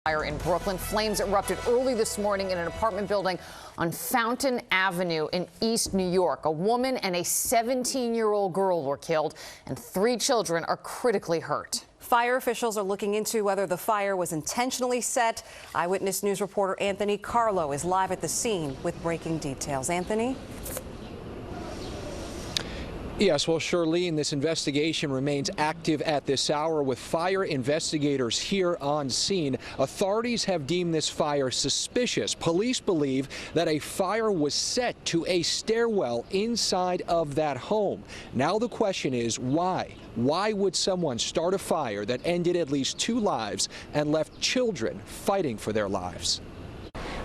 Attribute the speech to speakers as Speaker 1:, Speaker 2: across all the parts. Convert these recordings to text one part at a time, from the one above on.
Speaker 1: Fire in Brooklyn. Flames erupted early this morning in an apartment building on Fountain Avenue in East New York. A woman and a 17-year-old girl were killed, and 3 children are critically hurt.
Speaker 2: Fire officials are looking into whether the fire was intentionally set. Eyewitness News reporter Anthony Carlo is live at the scene with breaking details. Anthony?
Speaker 3: Yes, well, Charlene, this investigation remains active at this hour with fire investigators here on scene. Authorities have deemed this fire suspicious. Police believe that a fire was set to a stairwell inside of that home. Now the question is why? Why would someone start a fire that ended at least 2 lives and left children fighting for their lives?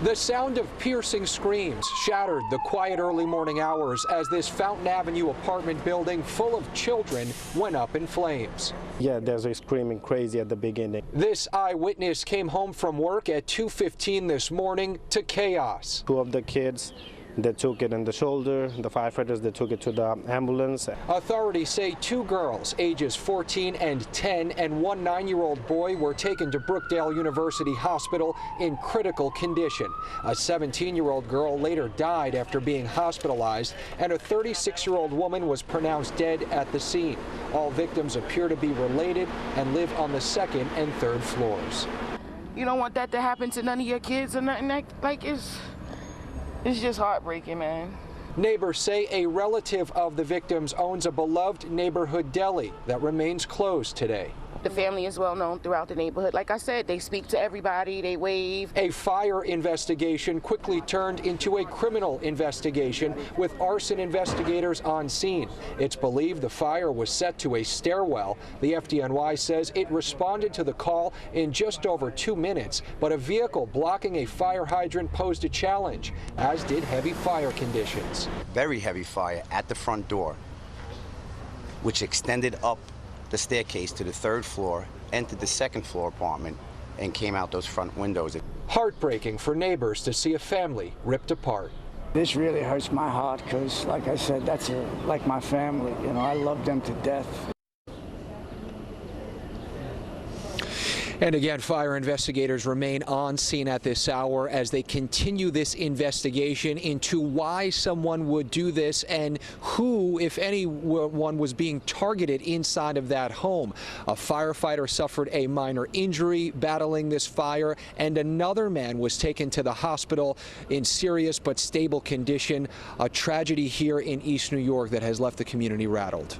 Speaker 3: The sound of piercing screams shattered the quiet early morning hours as this Fountain Avenue apartment building full of children went up in flames.
Speaker 4: Yeah, there's a screaming crazy at the beginning.
Speaker 3: This eyewitness came home from work at 2:15 this morning to chaos.
Speaker 4: 2 of the kids, they took it in the shoulder. The firefighters, they took it to the ambulance.
Speaker 3: Authorities say 2 girls, ages 14 and 10, and 1 9-year-old boy were taken to Brookdale University Hospital in critical condition. A 17-year-old girl later died after being hospitalized, and a 36-year-old woman was pronounced dead at the scene. All victims appear to be related and live on the 2nd and 3rd floors.
Speaker 5: You don't want that to happen to none of your kids or nothing like it's just heartbreaking, man.
Speaker 3: Neighbors say a relative of the victims owns a beloved neighborhood deli that remains closed today.
Speaker 5: The family is well known throughout the neighborhood. Like I said, they speak to everybody, they wave.
Speaker 3: A fire investigation quickly turned into a criminal investigation with arson investigators on scene. It's believed the fire was set to a stairwell. The FDNY says it responded to the call in just over 2 minutes, but a vehicle blocking a fire hydrant posed a challenge, as did heavy fire conditions.
Speaker 6: Very heavy fire at the front door, which extended up the staircase to the 3rd floor, entered the 2nd floor apartment, and came out those front windows.
Speaker 3: Heartbreaking for neighbors to see a family ripped apart.
Speaker 7: This really hurts my heart because, like I said, that's like my family. You know, I love them to death.
Speaker 3: And again, fire investigators remain on scene at this hour as they continue this investigation into why someone would do this and who, if anyone, was being targeted inside of that home. A firefighter suffered a minor injury battling this fire, and another man was taken to the hospital in serious but stable condition. A tragedy here in East New York that has left the community rattled.